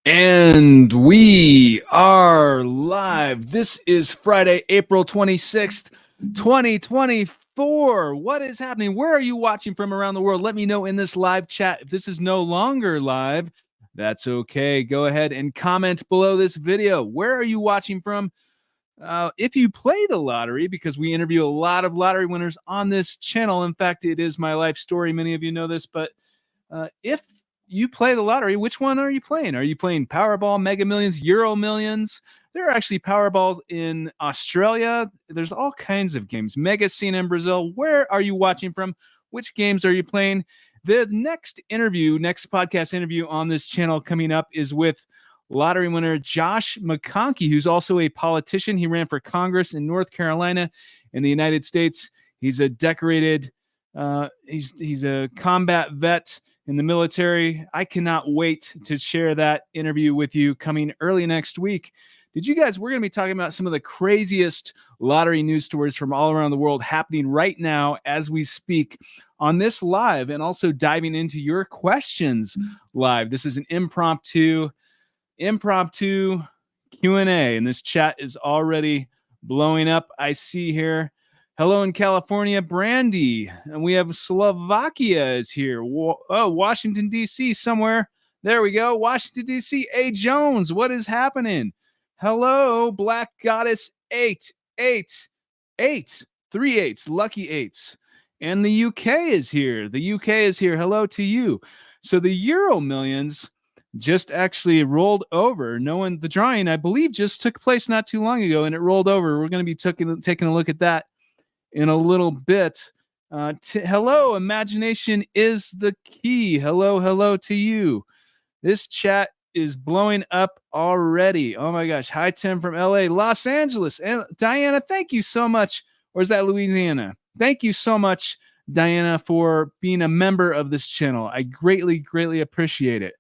And we are live. This is Friday, April 26th, 2024. What is happening? Where are you watching from around the world? Let me know in this live chat. If this is no longer live, that's okay. Go ahead and comment below this video. Where are you watching from? If you play the lottery, because we interview a lot of lottery winners on this channel. In fact, it is my life story. Many of you know this, but if you play the lottery, which one are you playing? Are you playing Powerball, Mega Millions, Euro Millions? There are actually Powerballs in Australia. There's all kinds of games. Mega Sena in Brazil. Where are you watching from? Which games are you playing? The next podcast interview on this channel coming up is with lottery winner Josh McConkey, who's also a politician. He ran for Congress in North Carolina in the United States. He's a decorated, he's a combat vet in the military. I cannot wait to share that interview with you coming early next week. We're going to be talking about some of the craziest lottery news stories from all around the world happening right now as we speak on this live, and also diving into your questions live. This is an impromptu Q&A, and this chat is already blowing up. I see here. Hello in California, Brandy. And we have Slovakia is here. Washington, D.C. somewhere. There we go. Washington, D.C. A. Jones, what is happening? Hello, Black Goddess 888. 3 8s, lucky 8s. And the UK is here. Hello to you. So the Euro Millions just actually rolled over. The drawing, I believe, just took place not too long ago, and it rolled over. We're going to be taking a look at that in a little bit. Hello, imagination is the key. Hello to you. This chat is blowing up already. Oh my gosh. Hi, Tim from LA, Los Angeles. And Diana, thank you so much. Or is that Louisiana? Thank you so much, Diana, for being a member of this channel. I greatly appreciate it.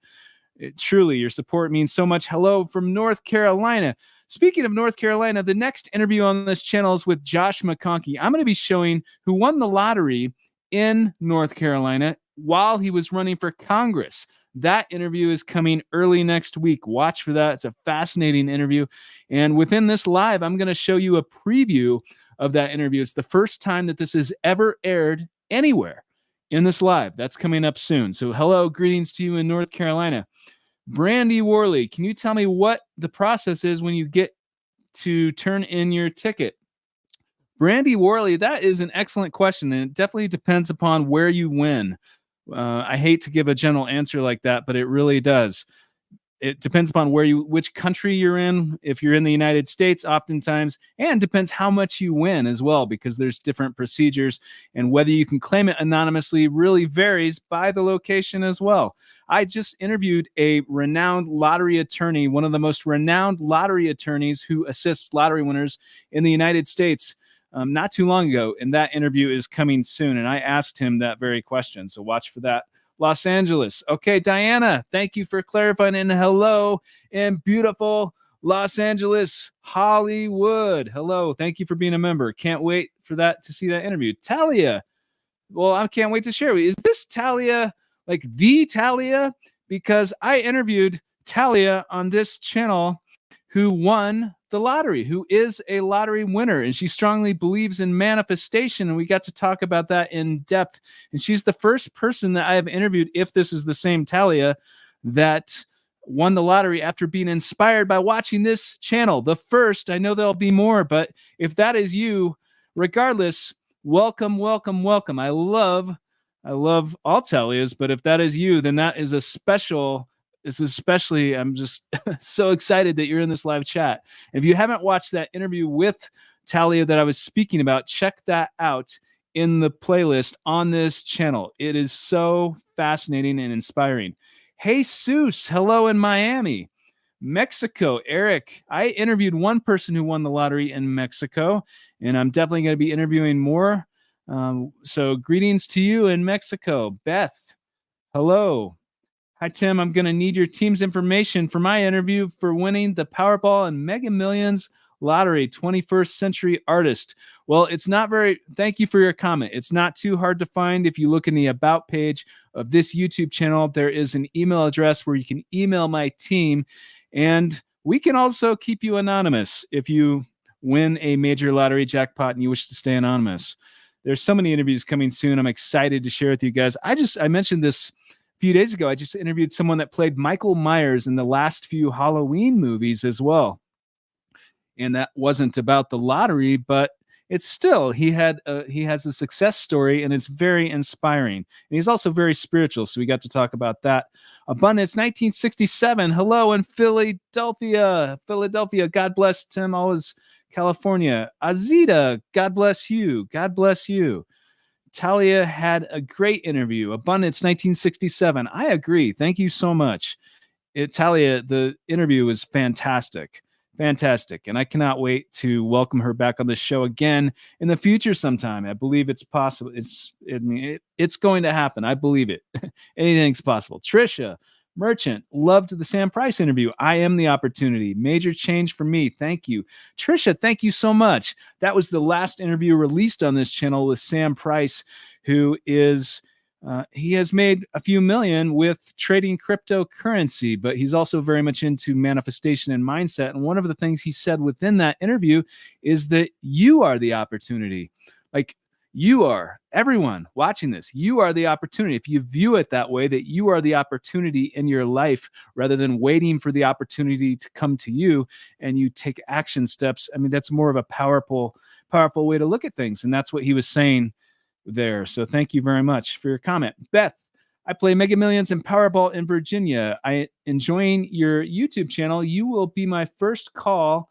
Truly, your support means so much. Hello from North Carolina. Speaking of North Carolina, the next interview on this channel is with Josh McConkey. I'm going to be showing who won the lottery in North Carolina while he was running for Congress. That interview is coming early next week. Watch for that. It's a fascinating interview. And within this live, I'm going to show you a preview of that interview. It's the first time that this has ever aired anywhere in this live. That's coming up soon. So hello, greetings to you in North Carolina. Brandy Worley, can you tell me what the process is when you get to turn in your ticket? Brandy Worley, that is an excellent question, and it definitely depends upon where you win. I hate to give a general answer like that, but it really does. It depends upon which country you're in. If you're in the United States, oftentimes, and depends how much you win as well, because there's different procedures, and whether you can claim it anonymously really varies by the location as well. I just interviewed a renowned lottery attorney, one of the most renowned lottery attorneys who assists lottery winners in the United States, not too long ago, and that interview is coming soon, and I asked him that very question, so watch for that. Los Angeles. Okay, Diana, thank you for clarifying. And hello in beautiful Los Angeles, Hollywood. Hello, thank you for being a member. Can't wait for to see that interview. Talia, well, I can't wait to share with you. Is this Talia, like the Talia? Because I interviewed Talia on this channel who won the lottery, who is a lottery winner, and she strongly believes in manifestation, and we got to talk about that in depth. And she's the first person that I have interviewed, if this is the same Talia, that won the lottery after being inspired by watching this channel. The first. I know there'll be more, but if that is you, regardless, welcome. I love all Talias, but if that is you, then that is a special. This is especially, I'm just so excited that you're in this live chat. If you haven't watched that interview with Talia that I was speaking about, check that out in the playlist on this channel. It is so fascinating and inspiring. Hey, Jesus, hello in Miami. Mexico, Eric. I interviewed one person who won the lottery in Mexico, and I'm definitely going to be interviewing more. So greetings to you in Mexico. Beth, hello. Hi, Tim. I'm going to need your team's information for my interview for winning the Powerball and Mega Millions lottery, 21st century artist. Well, it's not very, thank you for your comment. It's not too hard to find. If you look in the about page of this YouTube channel, there is an email address where you can email my team, and we can also keep you anonymous if you win a major lottery jackpot and you wish to stay anonymous. There's so many interviews coming soon. I'm excited to share with you guys. I mentioned this a few days ago. I just interviewed someone that played Michael Myers in the last few Halloween movies as well. And that wasn't about the lottery, but it's still, he has a success story, and it's very inspiring. And he's also very spiritual, so we got to talk about that. Abundance 1967. Hello in Philadelphia. God bless Tim. Always California. Azita, God bless you. God bless you. Talia had a great interview. Abundance 1967. I agree. Thank you so much. Talia, the interview was fantastic. Fantastic. And I cannot wait to welcome her back on the show again in the future sometime. I believe it's possible. It's going to happen. I believe it. Anything's possible. Trisha Merchant, loved the Sam Price interview. I am the opportunity. Major change for me. Thank you. Trisha, thank you so much. That was the last interview released on this channel with Sam Price, who is... he has made a few million with trading cryptocurrency, but he's also very much into manifestation and mindset. And one of the things he said within that interview is that you are the opportunity. Like, you are, everyone watching this, you are the opportunity. If you view it that way, that you are the opportunity in your life rather than waiting for the opportunity to come to you and you take action steps. I mean, that's more of a powerful way to look at things. And that's what he was saying there. So thank you very much for your comment. Beth, I play Mega Millions and Powerball in Virginia. I enjoying your YouTube channel. You will be my first call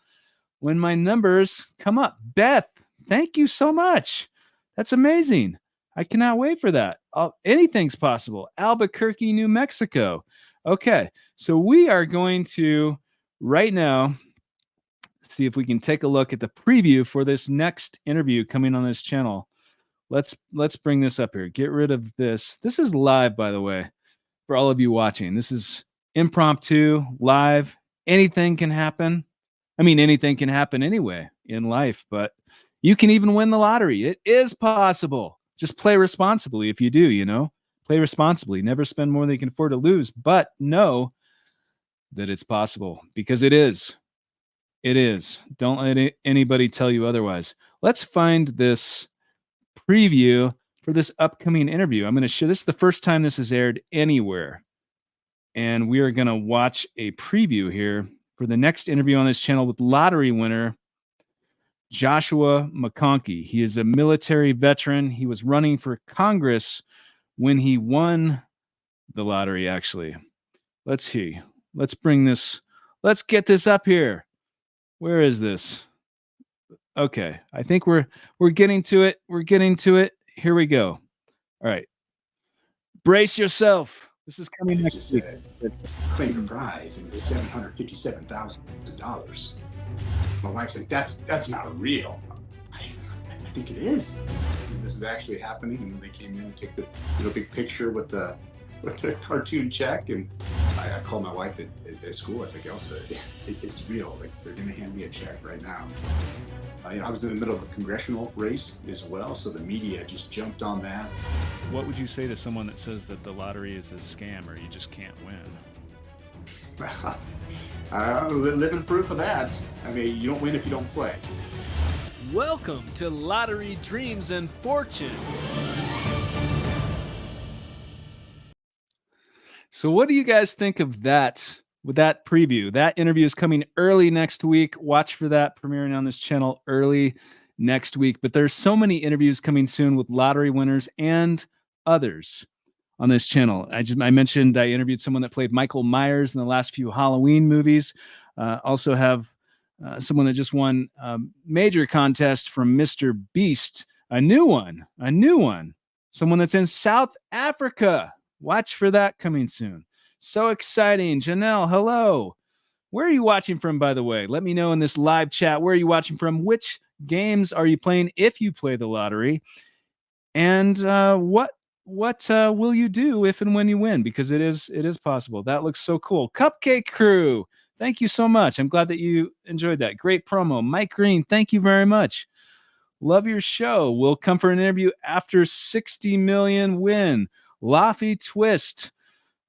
when my numbers come up. Beth, thank you so much. That's amazing. I cannot wait for that. Anything's possible. Albuquerque, New Mexico. Okay, so we are going to right now see if we can take a look at the preview for this next interview coming on this channel. Let's bring this up here. Get rid of this. This is live, by the way, for all of you watching. This is impromptu, live. Anything can happen. I mean, anything can happen anyway in life, but you can even win the lottery. It is possible. Just play responsibly if you do, Play responsibly. Never spend more than you can afford to lose, but know that it's possible because it is. It is. Don't let anybody tell you otherwise. Let's find this preview for this upcoming interview. I'm going to show this is the first time this is aired anywhere. And we are going to watch a preview here for the next interview on this channel with lottery winner Joshua McConkey. He is a military veteran. He was running for Congress when he won the lottery, actually. Let's see. Let's bring this. Let's get this up here. Where is this? Okay, I think we're getting to it. We're getting to it. Here we go. All right. Brace yourself. This is coming next week. Claimed a prize and it was $757,000. My wife's like, that's not real. I think it is. This is actually happening. And they came in and took the big picture with the cartoon check, and I called my wife at school. I was like, Elsa, it's real. Like, they're gonna hand me a check right now. I was in the middle of a congressional race as well, so the media just jumped on that. What would you say to someone that says that the lottery is a scam or you just can't win? Living proof of that. I mean, you don't win if you don't play. Welcome to Lottery Dreams and Fortune. So what do you guys think of that? With that preview, that interview is coming early next week. Watch for that premiering on this channel early next week. But there's so many interviews coming soon with lottery winners and others on this channel. I mentioned I interviewed someone that played Michael Myers in the last few Halloween movies. Also have someone that just won a major contest from Mr. Beast, a new one. Someone that's in South Africa. Watch for that coming soon. So exciting. Janelle, hello. Where are you watching from, by the way? Let me know in this live chat. Where are you watching from? Which games are you playing if you play the lottery? And what will you do if and when you win? Because it is possible. That looks so cool. Cupcake Crew, Thank you so much. I'm glad that you enjoyed that. Great promo. Mike Green, thank you very much. Love your show. We'll come for an interview after 60 million win. Laffy Twist.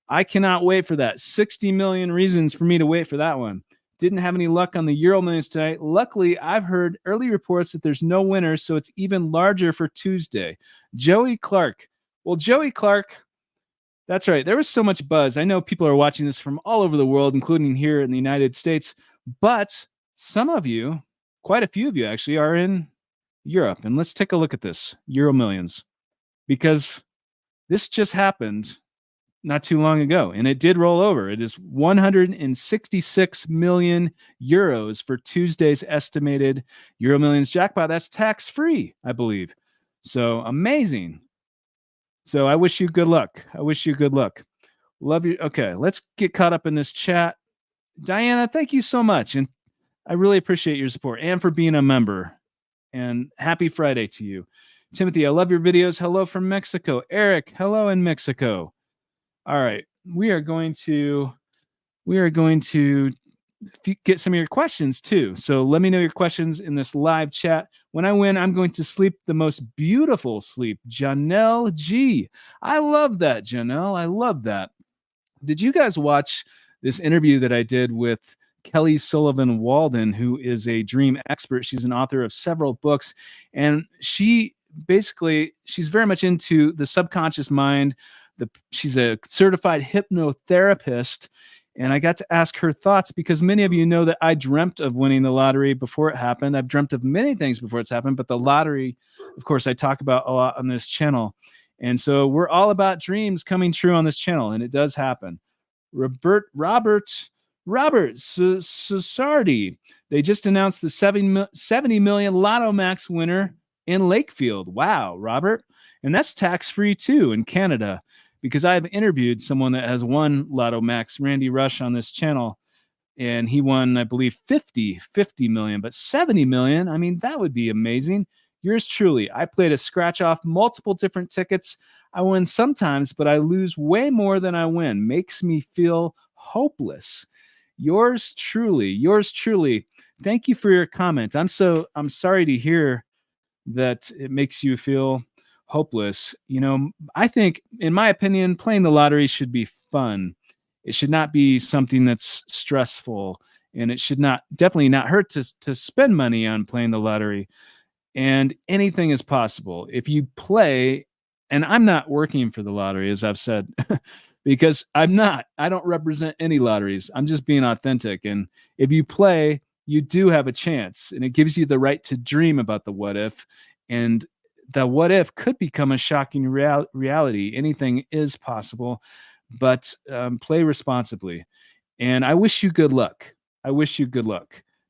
I cannot wait for that. 60 million reasons for me to wait for that one. Didn't have any luck on the Euro Millions tonight. Luckily, I've heard early reports that there's no winner, so it's even larger for Tuesday. Joey Clark. Well, Joey Clark, that's right. There was so much buzz. I know people are watching this from all over the world, including here in the United States, but some of you, quite a few of you actually, are in Europe. And let's take a look at this Euro Millions, because this just happened not too long ago, and it did roll over. It is 166 million euros for Tuesday's estimated Euro Millions jackpot. That's tax-free, I believe. So amazing. So I wish you good luck. I wish you good luck. Love you. Okay, let's get caught up in this chat. Diana, thank you so much. And I really appreciate your support and for being a member. And happy Friday to you. Timothy, I love your videos. Hello from Mexico. Eric, hello in Mexico. All right, we are going to get some of your questions too. So let me know your questions in this live chat. When I win, I'm going to sleep the most beautiful sleep. Janelle G. I love that, Janelle. I love that. Did you guys watch this interview that I did with Kelly Sullivan Walden, who is a dream expert? She's an author of several books, and she's very much into the subconscious mind. She's a certified hypnotherapist, and I got to ask her thoughts because many of you know that I dreamt of winning the lottery before it happened. I've dreamt of many things before it's happened, but the lottery, of course, I talk about a lot on this channel. And so we're all about dreams coming true on this channel, and it does happen. Robert Susardi, they just announced the 70 million Lotto Max winner in Lakefield. Wow, Robert. And that's tax-free too in Canada, because I've interviewed someone that has won Lotto Max, Randy Rush, on this channel, and he won, I believe, 50 million, but 70 million, I mean, that would be amazing. Yours truly. I played a scratch off multiple different tickets. I win sometimes, but I lose way more than I win. Makes me feel hopeless. Yours truly. Thank you for your comment. I'm sorry to hear that it makes you feel hopeless. You know, I think, in my opinion, playing the lottery should be fun. It should not be something that's stressful, and it should definitely not hurt to spend money on playing the lottery. And anything is possible if you play. And I'm not working for the lottery, as I've said, because I don't represent any lotteries. I'm just being authentic. And if you play, you do have a chance, and it gives you the right to dream about the what if. And the what if could become a shocking reality. Anything is possible, but play responsibly. And I wish you good luck.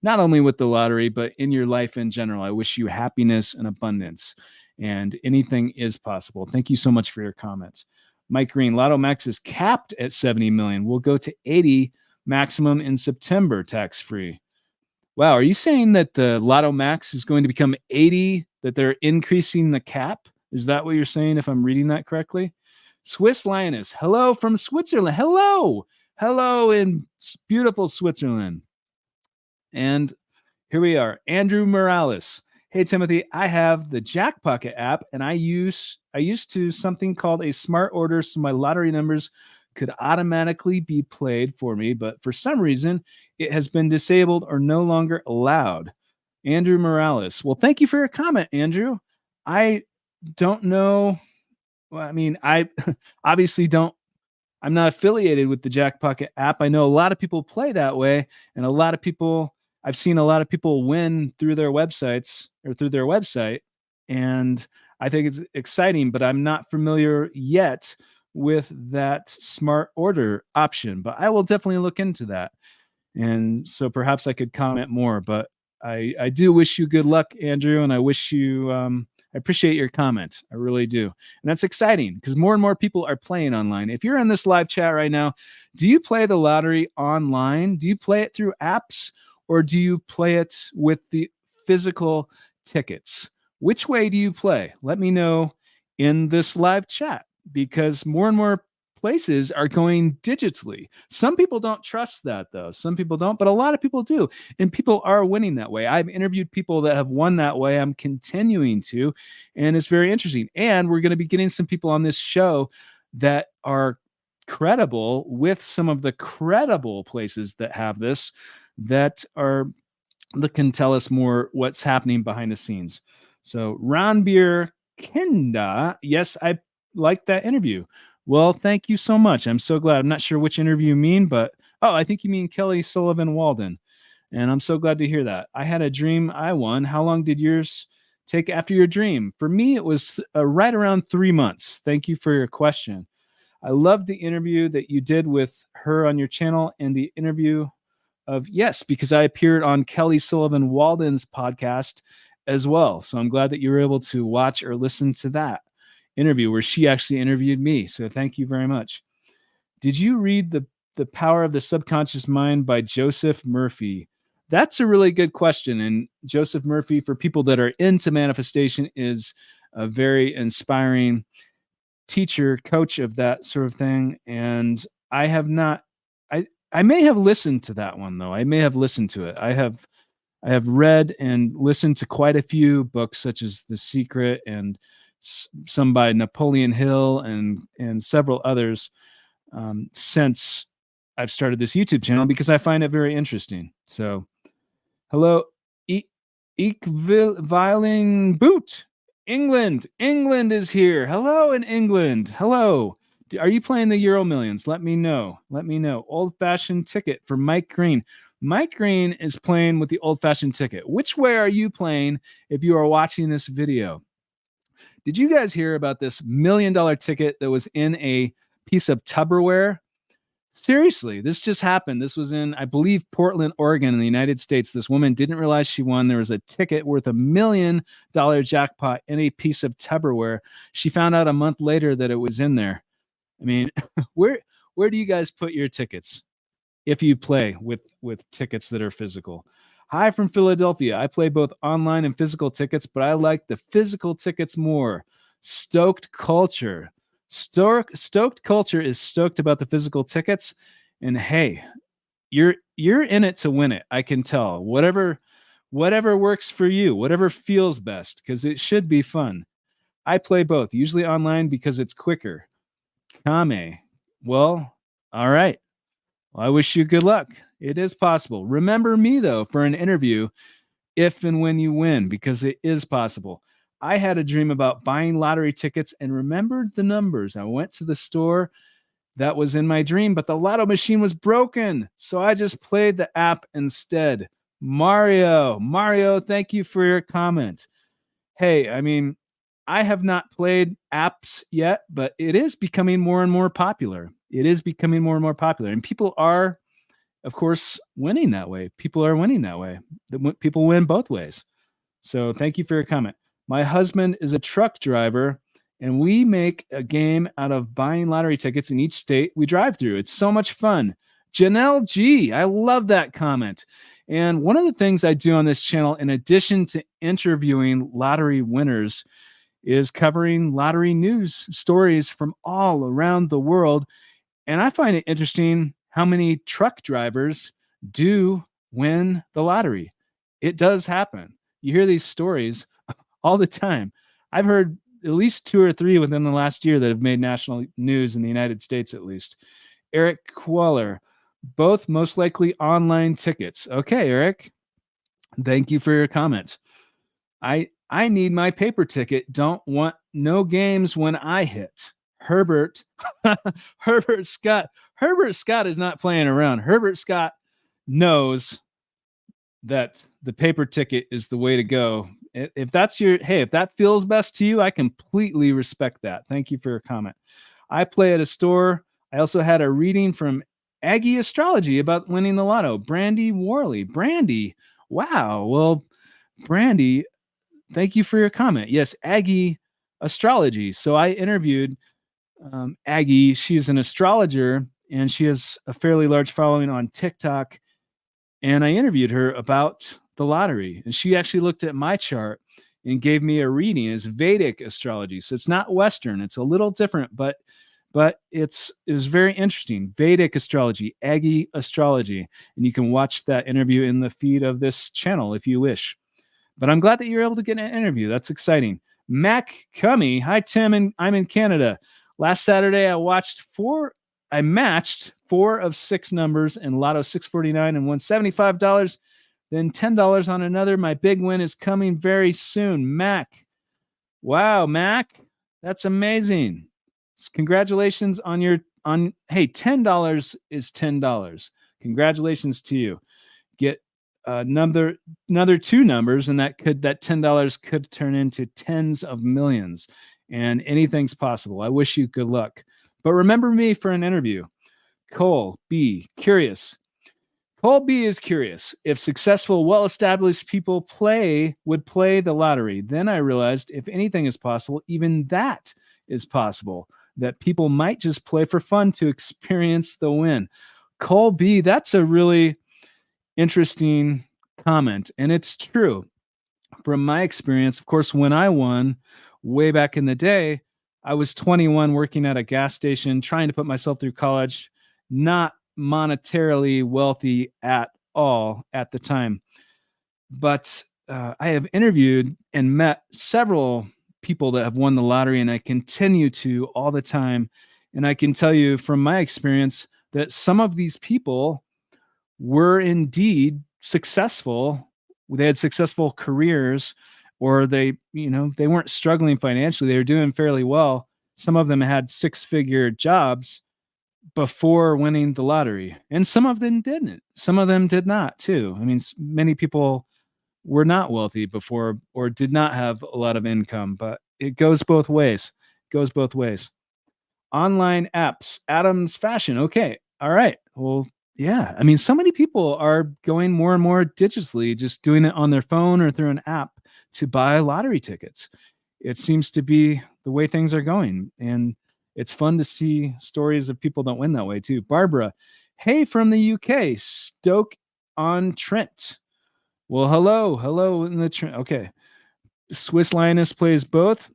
Not only with the lottery, but in your life in general. I wish you happiness and abundance, and anything is possible. Thank you so much for your comments. Mike Green, Lotto Max is capped at 70 million. We'll go to 80 maximum in September, tax-free. Wow, are you saying that the Lotto Max is going to become 80, that they're increasing the cap? Is that what you're saying, if I'm reading that correctly? Swiss Lioness, hello from Switzerland. Hello in beautiful Switzerland. And here we are. Andrew Morales. Hey, Timothy, I have the Jackpocket app, and I used to something called a smart order, so my lottery numbers could automatically be played for me, but for some reason, it has been disabled or no longer allowed. Andrew Morales. Well, thank you for your comment, Andrew. I don't know. Well, I mean, I obviously don't. I'm not affiliated with the Jackpocket app. I know a lot of people play that way, and I've seen a lot of people win through their websites or through their website, and I think it's exciting, but I'm not familiar yet with that smart order option, but I will definitely look into that. And so perhaps I could comment more, but I do wish you good luck, Andrew, and I wish you, I appreciate your comment. I really do. And that's exciting because more and more people are playing online. If you're in this live chat right now, do you play the lottery online? Do you play it through apps, or do you play it with the physical tickets? Which way do you play? Let me know in this live chat, because more and more places are going digitally. Some people don't trust that, though. Some people don't, but a lot of people do. And people are winning that way. I've interviewed people that have won that way. I'm continuing to, and it's very interesting. And we're going to be getting some people on this show that are credible with some of the credible places that have this, that can tell us more what's happening behind the scenes. So Ranbir Kinda, yes, I like that interview. Well, thank you so much. I'm so glad. I'm not sure which interview you mean, but I think you mean Kelly Sullivan Walden. And I'm so glad to hear that. I had a dream I won. How long did yours take after your dream? For me, it was right around 3 months. Thank you for your question. I love the interview that you did with her on your channel, and the interview yes, because I appeared on Kelly Sullivan Walden's podcast as well. So I'm glad that you were able to watch or listen to that interview where she actually interviewed me. So thank you very much. Did you read The Power of the Subconscious Mind by Joseph Murphy? That's a really good question. And Joseph Murphy, for people that are into manifestation, is a very inspiring teacher, coach of that sort of thing. And I have not, I may have listened to that one, though. I may have listened to it. I have read and listened to quite a few books, such as The Secret and some by Napoleon Hill and several others since I've started this YouTube channel, because I find it very interesting. So, hello, Eekviling Boot, England. England is here. Hello in England. Hello. Are you playing the Euro Millions? Let me know. Let me know. Old-fashioned ticket for Mike Green. Mike Green is playing with the old-fashioned ticket. Which way are you playing if you are watching this video? Did you guys hear about this $1 million ticket that was in a piece of Tupperware? Seriously, this just happened. This was in, I believe, Portland, Oregon in the United States. This woman didn't realize she won. There was a ticket worth $1 million jackpot in a piece of Tupperware. She found out a month later that it was in there. I mean, where do you guys put your tickets if you play with tickets that are physical? Hi from Philadelphia. I play both online and physical tickets, but I like the physical tickets more. Stoked culture. Stoked culture is stoked about the physical tickets. And hey, you're in it to win it. I can tell. Whatever works for you, whatever feels best, because it should be fun. I play both, usually online because it's quicker. Kame. Well, all right. Well, I wish you good luck. It is possible. Remember me, though, for an interview if and when you win, because it is possible. I had a dream about buying lottery tickets and remembered the numbers. I went to the store that was in my dream, but the lotto machine was broken. So I just played the app instead. Mario, thank you for your comment. Hey, I mean, I have not played apps yet, but it is becoming more and more popular. It is becoming more and more popular. And people are, of course, winning that way. People are winning that way. People win both ways. So thank you for your comment. My husband is a truck driver, and we make a game out of buying lottery tickets in each state we drive through. It's so much fun. Janelle G, I love that comment. And one of the things I do on this channel, in addition to interviewing lottery winners, is covering lottery news stories from all around the world. And I find it interesting how many truck drivers do win the lottery. It does happen. You hear these stories all the time. I've heard at least 2 or 3 within the last year that have made national news in the United States, at least. Eric Queller, both most likely online tickets. Okay, Eric, thank you for your comments. I need my paper ticket. Don't want no games when I hit. Herbert Scott. Herbert Scott is not playing around. Herbert Scott knows that the paper ticket is the way to go. If that feels best to you, I completely respect that. Thank you for your comment. I play at a store. I also had a reading from Aggie Astrology about winning the lotto. Brandy Worley. Brandy. Wow. Well, Brandy, thank you for your comment. Yes, Aggie Astrology. So I interviewed Aggie. She's an astrologer, and she has a fairly large following on TikTok. And I interviewed her about the lottery. And she actually looked at my chart and gave me a reading as Vedic astrology. So it's not Western. It's a little different, but but it was very interesting. Vedic astrology, Aggie astrology, and you can watch that interview in the feed of this channel if you wish. But I'm glad that you're able to get an interview. That's exciting. Mac Cummy, hi Tim, and I'm in Canada. Last Saturday, I matched 4 of 6 numbers in Lotto 649 and won $75, then $10 on another. My big win is coming very soon. Mac. Wow, Mac. That's amazing. Congratulations hey, $10 is $10. Congratulations to you. Get another 2 numbers, and that $10 could turn into tens of millions, and anything's possible. I wish you good luck. But remember me for an interview. Cole B, curious. Cole B is curious. If successful, well-established people would play the lottery, then I realized if anything is possible, even that is possible, that people might just play for fun to experience the win. Cole B, that's a really interesting comment, and it's true. From my experience, of course, when I won way back in the day, I was 21 working at a gas station, trying to put myself through college, not monetarily wealthy at all at the time. But I have interviewed and met several people that have won the lottery, and I continue to all the time. And I can tell you from my experience that some of these people were indeed successful. They had successful careers, or they weren't struggling financially. They were doing fairly well. Some of them had 6-figure jobs before winning the lottery, and some of them didn't. Some of them did not too. I mean, many people were not wealthy before or did not have a lot of income, but it goes both ways. It goes both ways. Online apps, Adam's Fashion. Okay. All right. Well, yeah. I mean, so many people are going more and more digitally, just doing it on their phone or through an app to buy lottery tickets. It seems to be the way things are going. And it's fun to see stories of people that win that way too. Barbara, hey, from the UK, Stoke-on-Trent. Well, hello in the Trent. Okay. Swiss Lioness plays both.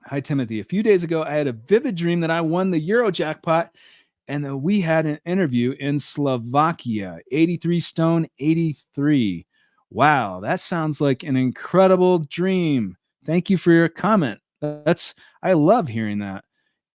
Hi, Timothy. A few days ago, I had a vivid dream that I won the Euro jackpot, and we had an interview in Slovakia. 83 stone, 83. Wow, that sounds like an incredible dream. Thank you for your comment. I love hearing that.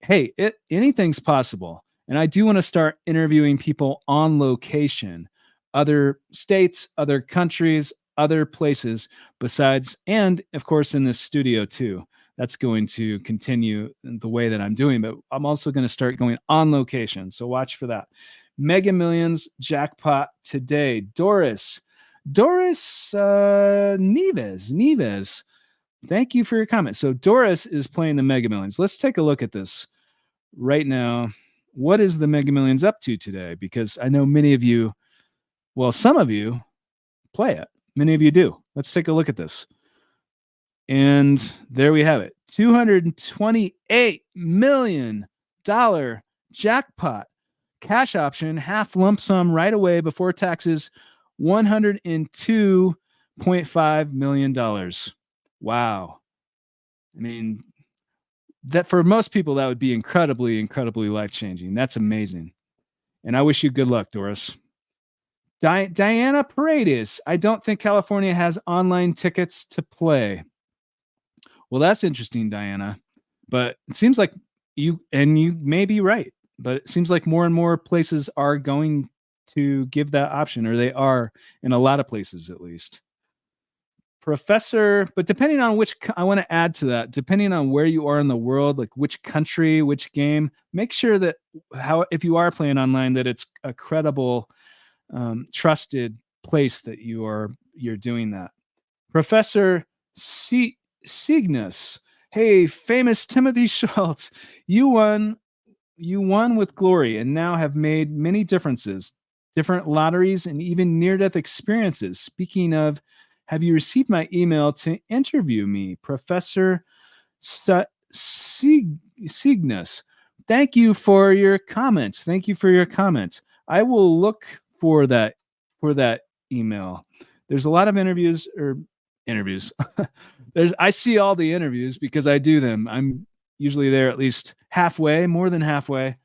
Hey, anything's possible. And I do want to start interviewing people on location, other states, other countries, other places besides, and of course in this studio too. That's going to continue the way that I'm doing, but I'm also going to start going on location. So watch for that. Mega Millions jackpot today. Doris Neves. Thank you for your comment. So Doris is playing the Mega Millions. Let's take a look at this right now. What is the Mega Millions up to today? Because I know many of you, well, some of you play it. Many of you do. Let's take a look at this. And there we have it. $228 million jackpot. Cash option, half lump sum right away before taxes, $102.5 million. Wow. I mean, that for most people, that would be incredibly, incredibly life-changing. That's amazing. And I wish you good luck, Doris. Diana Paredes. I don't think California has online tickets to play. Well, that's interesting, Diana. But it seems like you may be right, but it seems like more and more places are going to give that option, or they are in a lot of places at least. Professor, but depending on I want to add to that, depending on where you are in the world, like which country, which game, make sure that if you are playing online, that it's a credible, trusted place that you're doing that. Professor Cygnus, hey, famous Timothy Schultz, you won with glory and now have made many difference, different lotteries, and even near-death experiences. Speaking of, have you received my email to interview me? Professor Cygnus, thank you for your comments. Thank you for your comments. I will look for that email. There's a lot of interviews. I see all the interviews because I do them. usually there at least halfway, more than halfway.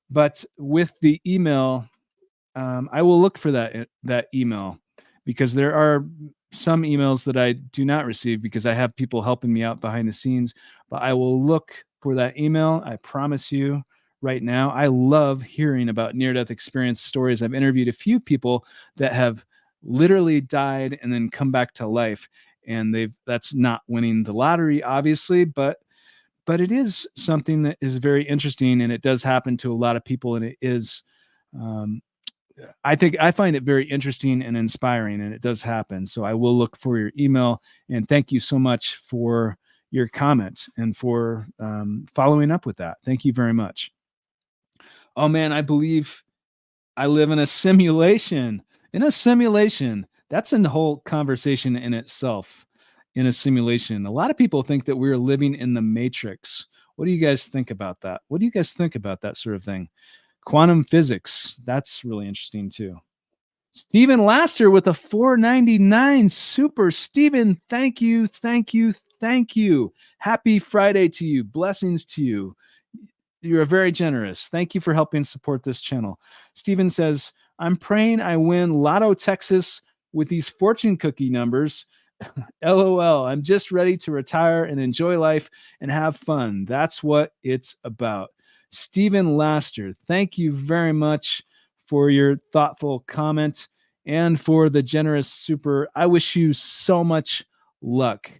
But with the email, I will look for that email, because there are some emails that I do not receive because I have people helping me out behind the scenes. But I will look for that email. I promise you right now. I love hearing about near-death experience stories. I've interviewed a few people that have literally died and then come back to life, and that's not winning the lottery, obviously, but it is something that is very interesting, and it does happen to a lot of people, and it is um, I find it very interesting and inspiring, and it does happen. So I will look for your email, and thank you so much for your comment and for following up with that. Thank you very much. Oh man, I believe I live in a simulation. In a simulation, that's a whole conversation in itself. In a simulation, a lot of people think that we're living in the Matrix. What do you guys think about that? What do you guys think about that sort of thing? Quantum physics, that's really interesting too. Stephen Laster with a $4.99 super. Stephen, thank you, thank you, thank you. Happy Friday to you. Blessings to you. You're very generous. Thank you for helping support this channel. Stephen says, I'm praying I win Lotto Texas with these fortune cookie numbers. LOL. I'm just ready to retire and enjoy life and have fun. That's what it's about. Stephen Laster, thank you very much for your thoughtful comment and for the generous super. I wish you so much luck.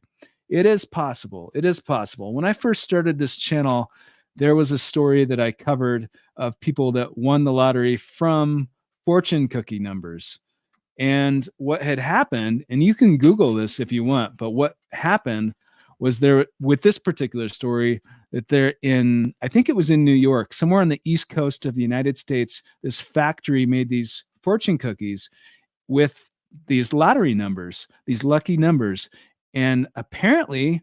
It is possible. It is possible. When I first started this channel, there was a story that I covered of people that won the lottery from fortune cookie numbers. And what had happened, and you can Google this if you want, but what happened was there with this particular story that I think it was in New York, somewhere on the East Coast of the United States, this factory made these fortune cookies with these lottery numbers, these lucky numbers. And apparently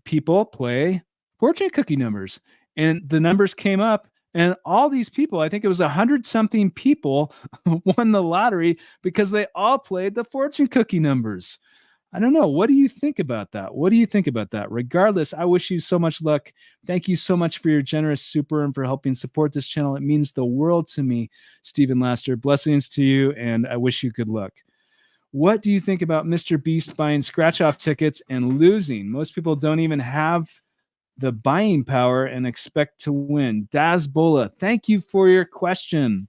people play fortune cookie numbers, and the numbers came up, and all these people, I think it was 100-something people won the lottery because they all played the fortune cookie numbers. I don't know. What do you think about that? What do you think about that? Regardless, I wish you so much luck. Thank you so much for your generous super and for helping support this channel. It means the world to me, Stephen Laster. Blessings to you, and I wish you good luck. What do you think about Mr. Beast buying scratch-off tickets and losing? Most people don't even have the buying power and expect to win. Daz Bola, thank you for your question.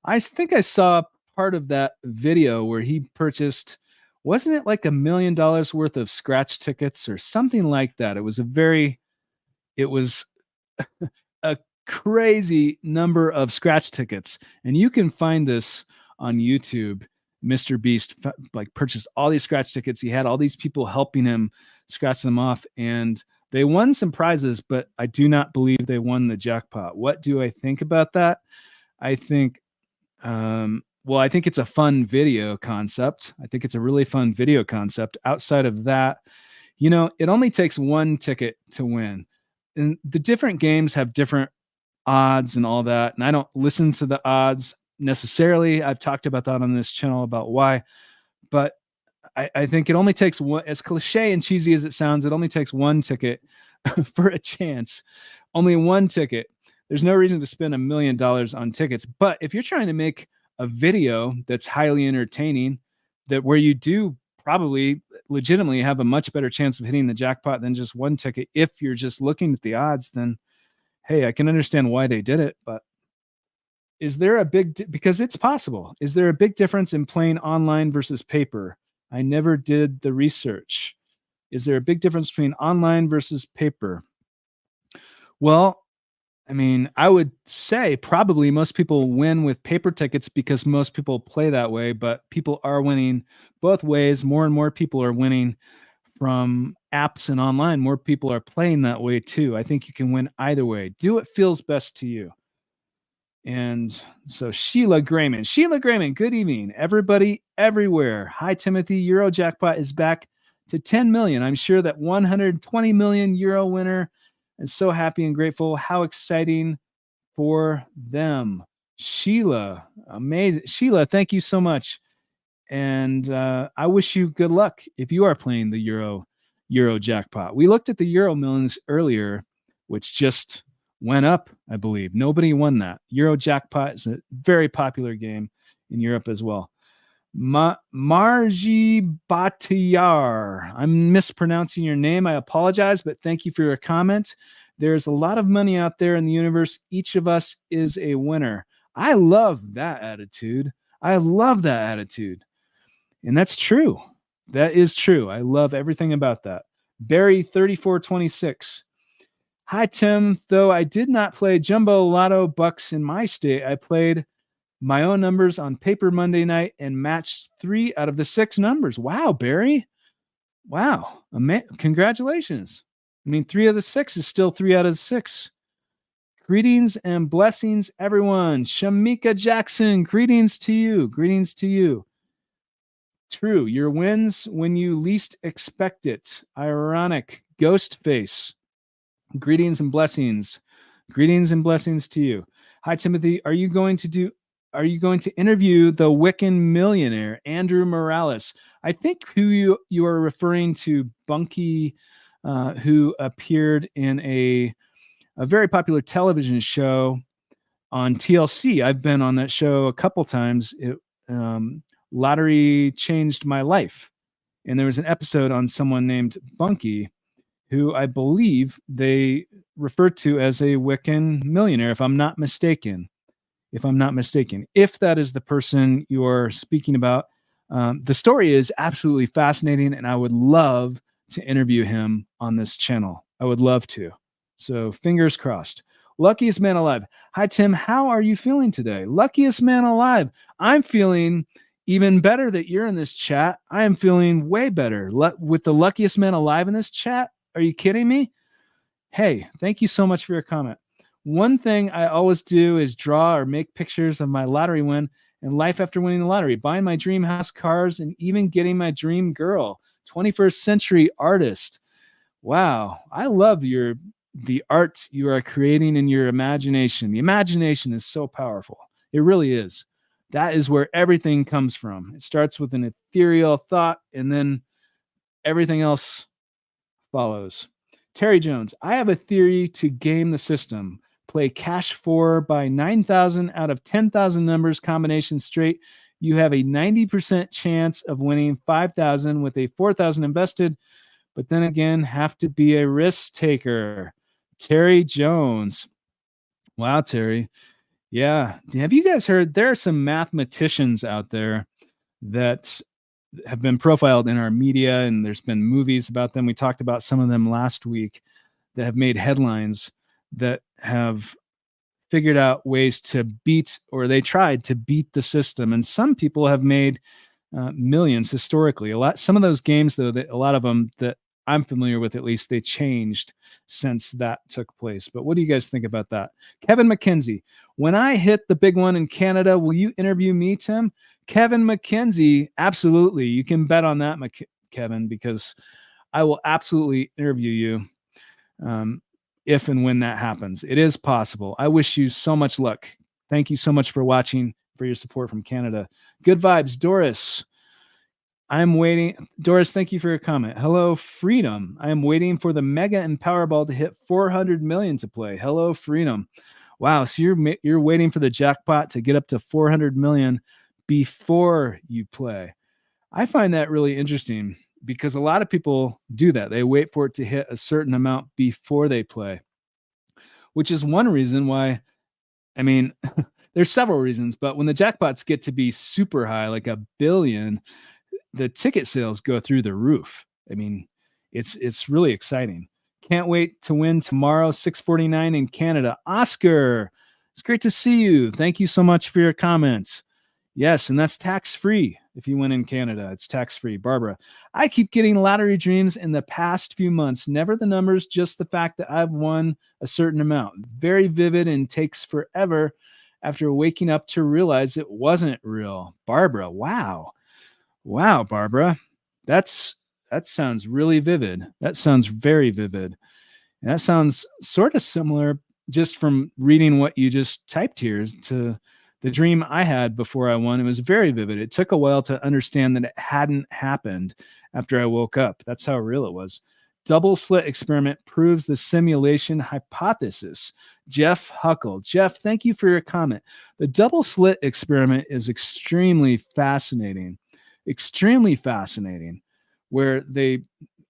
I think I saw part of that video where he purchased, wasn't it like $1 million worth of scratch tickets or something like that? It was a crazy number of scratch tickets. And you can find this on YouTube. Mr. Beast like purchased all these scratch tickets. He had all these people helping him scratch them off, and they won some prizes, but I do not believe they won the jackpot. What do I think about that? I think, I think it's a fun video concept. I think it's a really fun video concept. Outside of that, it only takes one ticket to win. And the different games have different odds and all that. And I don't listen to the odds necessarily. I've talked about that on this channel about why, but I think it only takes one, as cliche and cheesy as it sounds, it only takes one ticket for a chance. Only one ticket. There's no reason to spend $1 million on tickets. But if you're trying to make a video that's highly entertaining, where you do probably legitimately have a much better chance of hitting the jackpot than just one ticket, if you're just looking at the odds, then hey, I can understand why they did it. But is there because it's possible, is there a big difference in playing online versus paper? I never did the research. Is there a big difference between online versus paper? Well, I mean, I would say probably most people win with paper tickets because most people play that way, but people are winning both ways. More and more people are winning from apps and online. More people are playing that way too. I think you can win either way. Do what feels best to you. And so Sheila Grayman, good evening, everybody everywhere. Hi, Timothy. Eurojackpot is back to 10 million. I'm sure that 120 million euro winner is so happy and grateful. How exciting for them. Sheila, amazing. Sheila, thank you so much. And I wish you good luck if you are playing the Euro jackpot. We looked at the Euro millions earlier, which just went up, I believe. Nobody won that. Euro Jackpot is a very popular game in Europe as well. Marji Batiyar. I'm mispronouncing your name. I apologize, but thank you for your comment. There's a lot of money out there in the universe. Each of us is a winner. I love that attitude. I love that attitude. And that's true. That is true. I love everything about that. Barry 3426. Hi, Tim. Though I did not play Jumbo Lotto Bucks in my state, I played my own numbers on Paper Monday night and matched 3 out of the 6 numbers. Wow, Barry. Wow. Congratulations. I mean, 3 of the 6 is still 3 out of the 6. Greetings and blessings, everyone. Shamika Jackson, greetings to you. Greetings to you. True. Your wins when you least expect it. Ironic. Ghostface. Greetings and blessings. Greetings and blessings to you. Hi, Timothy. Are you going to interview the Wiccan millionaire, Andrew Morales? I think who you are referring to, Bunky, who appeared in a very popular television show on TLC. I've been on that show a couple times. Lottery Changed My Life. And there was an episode on someone named Bunky, who I believe they refer to as a Wiccan millionaire, if I'm not mistaken. If that is the person you're speaking about, the story is absolutely fascinating, and I would love to interview him on this channel. I would love to. So fingers crossed. Luckiest man alive. Hi, Tim. How are you feeling today? Luckiest man alive. I'm feeling even better that you're in this chat. I am feeling way better with the luckiest man alive in this chat. Are you kidding me? Hey, thank you so much for your comment. One thing I always do is draw or make pictures of my lottery win and life after winning the lottery, buying my dream house, cars, and even getting my dream girl. 21st century artist. Wow. I love the art you are creating in your imagination. The imagination is so powerful. It really is. That is where everything comes from. It starts with an ethereal thought, and then everything else follows. Terry Jones, I have a theory to game the system. Play cash 4 by 9,000 out of 10,000 numbers combination straight. You have a 90% chance of winning 5,000 with a 4,000 invested, but then again, have to be a risk taker. Terry Jones. Wow, Terry. Yeah. Have you guys heard there are some mathematicians out there that have been profiled in our media, and there's been movies about them. We talked about some of them last week that have made headlines, that have figured out ways to beat, or they tried to beat the system. And some people have made millions historically. Some of those games, though, a lot of them that I'm familiar with, at least, they changed since that took place. But what do you guys think about that? Kevin McKenzie, when I hit the big one in Canada, will you interview me, Tim? Kevin McKenzie, absolutely. You can bet on that, Kevin, because I will absolutely interview you if and when that happens. It is possible. I wish you so much luck. Thank you so much for watching, for your support from Canada. Good vibes, Doris. I'm waiting. Doris, thank you for your comment. Hello, Freedom. I am waiting for the Mega and Powerball to hit 400 million to play. Hello, Freedom. Wow, so you're waiting for the jackpot to get up to 400 million before you play. I find that really interesting because a lot of people do that. They wait for it to hit a certain amount before they play, which is one reason why, I mean, there's several reasons, but when the jackpots get to be super high, like $1 billion, the ticket sales go through the roof. I mean, it's really exciting. Can't wait to win tomorrow, 6:49 in Canada. Oscar, it's great to see you. Thank you so much for your comments. Yes, and that's tax-free. If you win in Canada, it's tax-free. Barbara, I keep getting lottery dreams in the past few months. Never the numbers, just the fact that I've won a certain amount. Very vivid and takes forever after waking up to realize it wasn't real. Barbara, wow. Wow, Barbara. That sounds really vivid. That sounds very vivid. And that sounds sort of similar just from reading what you just typed here to the dream I had before I won. It was very vivid. It took a while to understand that it hadn't happened after I woke up. That's how real it was. double slit experiment proves the simulation hypothesis. Jeff Huckle. Jeff, thank you for your comment. The double slit experiment is extremely fascinating. Extremely fascinating. Where they,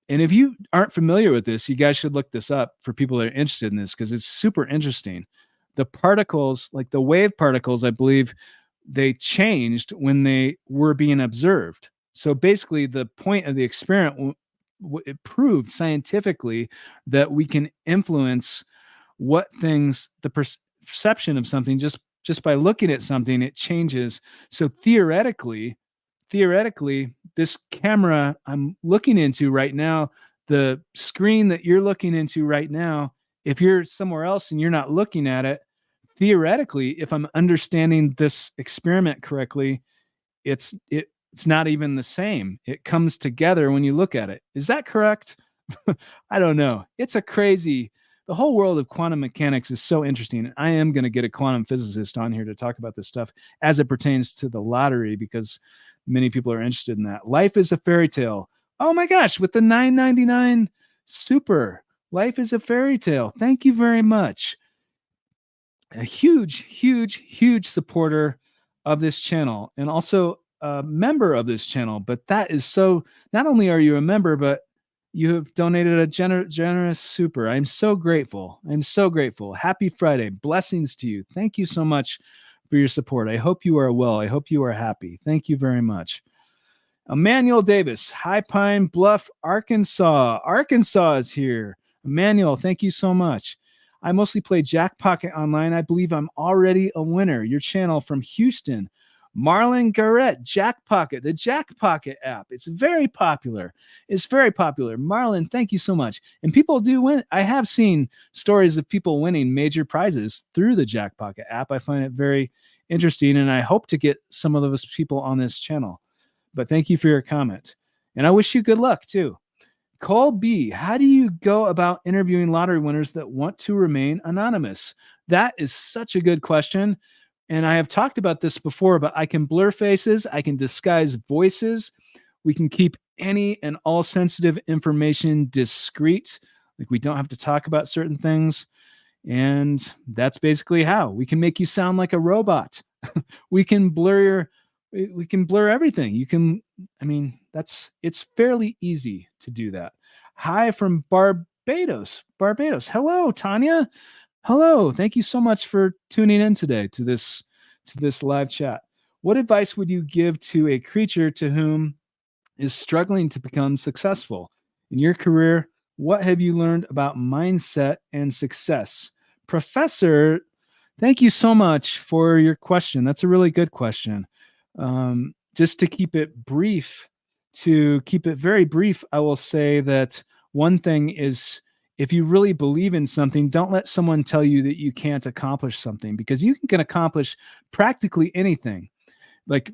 and if you aren't familiar with this, you guys should look this up for people that are interested in this, because it's super interesting. The particles, like the wave particles, I believe they changed when they were being observed. So basically, the point of the experiment, it proved scientifically that we can influence what things, the perception of something, just by looking at something, it changes. So theoretically, this camera I'm looking into right now, the screen that you're looking into right now, if you're somewhere else and you're not looking at it, theoretically, if I'm understanding this experiment correctly, it's not even the same. It comes together when you look at it. Is that correct? I don't know. It's a crazy, the whole world of quantum mechanics is so interesting. I am going to get a quantum physicist on here to talk about this stuff as it pertains to the lottery, because many people are interested in that. Life is a fairy tale. Oh my gosh, with the $9.99 super. Life is a fairy tale. Thank you very much. A huge supporter of this channel, and also a member of this channel. But that is so, not only are you a member, but you have donated a generous super. I'm so grateful. I'm so grateful. Happy Friday. Blessings to you. Thank you so much for your support. I hope you are well. I hope you are happy. Thank you very much. Emmanuel Davis, High Pine Bluff, Arkansas. Arkansas is here. Emmanuel, thank you so much. I mostly play Jack Pocket online. I believe I'm already a winner. Your channel from Houston. Marlon Garrett, Jack Pocket, the Jack Pocket app. It's very popular. It's very popular. Marlon, thank you so much. And people do win. I have seen stories of people winning major prizes through the Jack Pocket app. I find it very interesting, and I hope to get some of those people on this channel. But thank you for your comment. And I wish you good luck too. Cole B, how do you go about interviewing lottery winners that want to remain anonymous? That is such a good question. And I have talked about this before, but I can blur faces. I can disguise voices. We can keep any and all sensitive information discreet. Like, we don't have to talk about certain things. And that's basically how we can make you sound like a robot. We can blur everything. You can, I mean, it's fairly easy to do that. Hi from Barbados. Hello, Tanya. Hello. Thank you so much for tuning in today to this live chat. What advice would you give to a creature to whom is struggling to become successful in your career? What have you learned about mindset and success? Professor, thank you so much for your question. That's a really good question. Just to keep it very brief, I will say that one thing is, if you really believe in something, don't let someone tell you that you can't accomplish something, because you can accomplish practically anything. Like,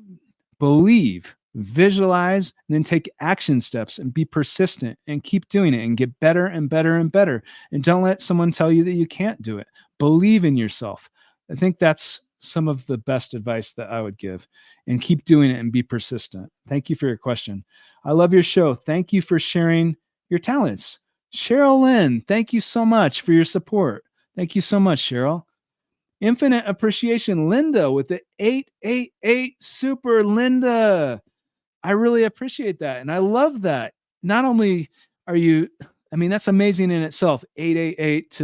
believe, visualize, and then take action steps and be persistent and keep doing it and get better and better and better. And don't let someone tell you that you can't do it. Believe in yourself. I think that's some of the best advice that I would give, and keep doing it and be persistent. Thank you for your question. I love your show. Thank you for sharing your talents. Cheryl Lynn, thank you so much for your support. Thank you so much, Cheryl. Infinite appreciation, Linda, with the 888 super. Linda, I really appreciate that. And I love that. Not only are you, I mean, that's amazing in itself, 888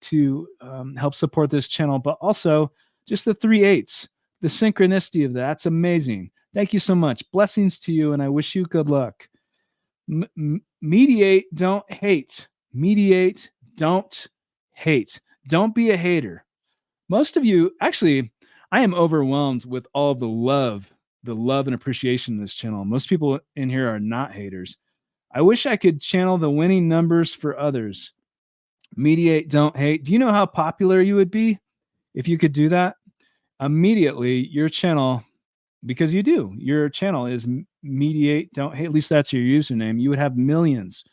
to help support this channel, but also just the 3 8s, the synchronicity of that's amazing. Thank you so much. Blessings to you, and I wish you good luck. Mediate, don't hate. Mediate, don't hate. Don't be a hater. Most of you, actually, I am overwhelmed with all the love and appreciation in this channel. Most people in here are not haters. I wish I could channel the winning numbers for others. Mediate, don't hate. Do you know how popular you would be if you could do that? Immediately, your channel, because you do, your channel is mediate, don't hate. At least that's your username. You would have millions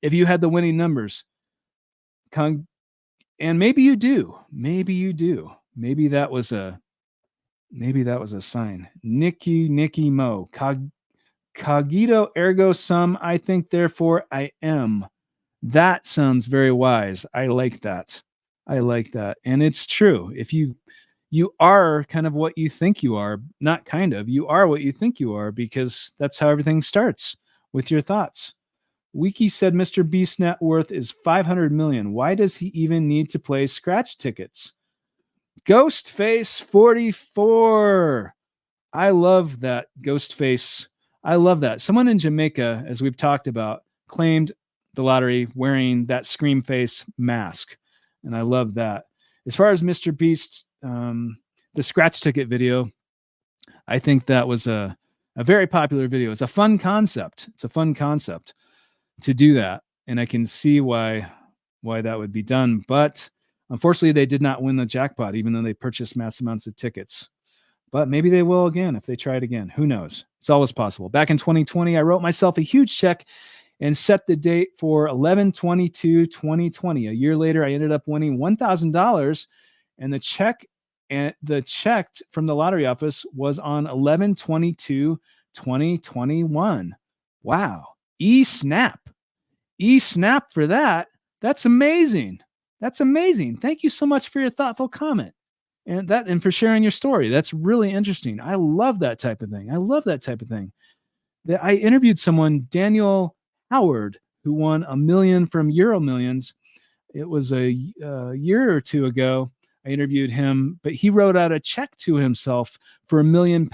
if you had the winning numbers. And maybe you do. Maybe that was a sign. Nikki Mo. Cogito ergo sum, I think, therefore I am. That sounds very wise. I like that. I like that. And it's true. If you are kind of what you think you are, not kind of, you are what you think you are, because that's how everything starts, with your thoughts. Wiki said Mr. Beast's net worth is 500 million. Why does he even need to play scratch tickets? Ghostface 44. I love that. Ghostface. I love that. Someone in Jamaica, as we've talked about, claimed the lottery wearing that Scream face mask. And I love that. As far as Mr. Beast's, the scratch ticket video, I think that was a very popular video. It's a fun concept. It's a fun concept to do that. And I can see why that would be done. But unfortunately, they did not win the jackpot, even though they purchased mass amounts of tickets. But maybe they will again if they try it again. Who knows? It's always possible. Back in 2020, I wrote myself a huge check and set the date for 11/22/2020. A year later, I ended up winning $1,000, and the check from the lottery office was on 11/22/2021. Wow. E-snap for that. That's amazing. That's amazing. Thank you so much for your thoughtful comment and for sharing your story. That's really interesting. I love that type of thing. I interviewed someone, Daniel Howard, who won $1 million from Euro Millions. It was a year or two ago. I interviewed him, but he wrote out a check to himself for £1 million.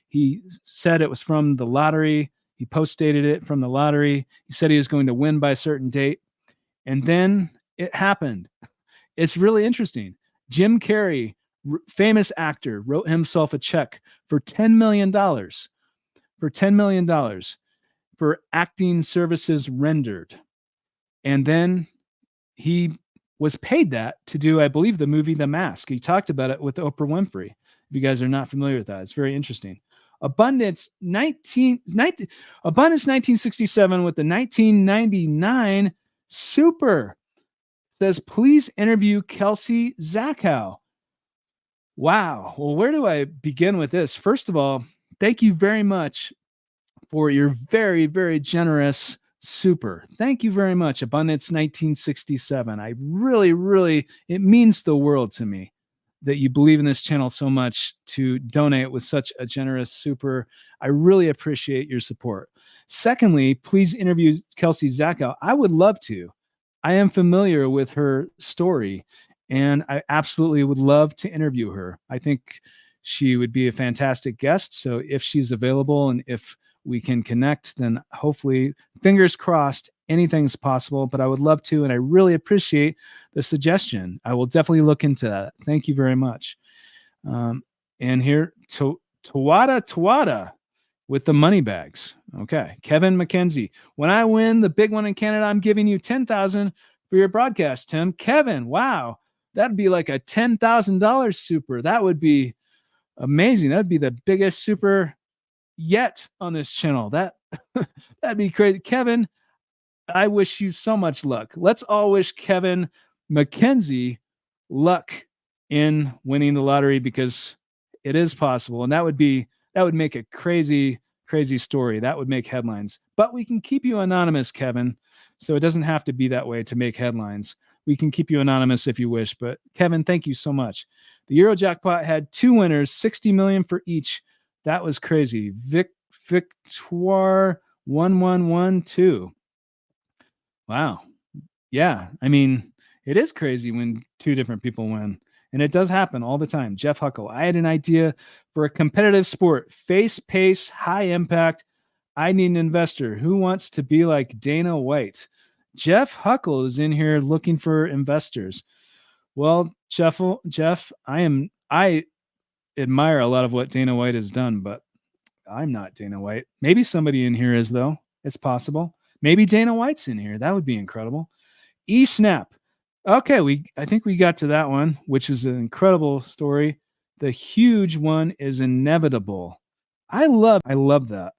He said it was from the lottery. He post-dated it from the lottery. He said he was going to win by a certain date. And then it happened. It's really interesting. Jim Carrey, famous actor, wrote himself a check for $10 million. For $10 million for acting services rendered. And then he was paid that to do, I believe, the movie The Mask. He talked about it with Oprah Winfrey. If you guys are not familiar with that, it's very interesting. Abundance 1967 with the 1999 Super says, please interview Kelsey Zachow. Wow. Well, where do I begin with this? First of all, thank you very much for your very, very generous super. Thank you very much, Abundance 1967. I really, really, it means the world to me that you believe in this channel so much to donate with such a generous super. I really appreciate your support. Secondly, please interview Kelsey Zachow. I would love to. I am familiar with her story, and I absolutely would love to interview her. I think she would be a fantastic guest. So if she's available and if we can connect, then hopefully, fingers crossed, anything's possible. But I would love to, and I really appreciate the suggestion. I will definitely look into that. Thank you very much. And here, Tawada with the money bags. Okay, Kevin McKenzie. When I win the big one in Canada, I'm giving you $10,000 for your broadcast, Tim. Kevin, wow, that'd be like a $10,000 super. That would be amazing. That'd be the biggest super yet on this channel. That'd be crazy. Kevin, I wish you so much luck. Let's all wish Kevin McKenzie luck in winning the lottery, because it is possible. And that would make a crazy story. That would make headlines. But we can keep you anonymous, Kevin. So it doesn't have to be that way to make headlines. We can keep you anonymous if you wish. But Kevin, thank you so much. The Euro jackpot had 2 winners, 60 million for each. That was crazy. Victoire 1112. Wow. Yeah. I mean, it is crazy when 2 different people win. And it does happen all the time. Jeff Huckle. I had an idea for a competitive sport. Face pace, high impact. I need an investor. Who wants to be like Dana White? Jeff Huckle is in here looking for investors. Well, Jeff, I admire a lot of what Dana White has done, but I'm not Dana White. Maybe somebody in here is, though. It's possible. Maybe Dana White's in here. That would be incredible. E-Snap. Okay, I think we got to that one, which is an incredible story. The huge one is inevitable. I love that.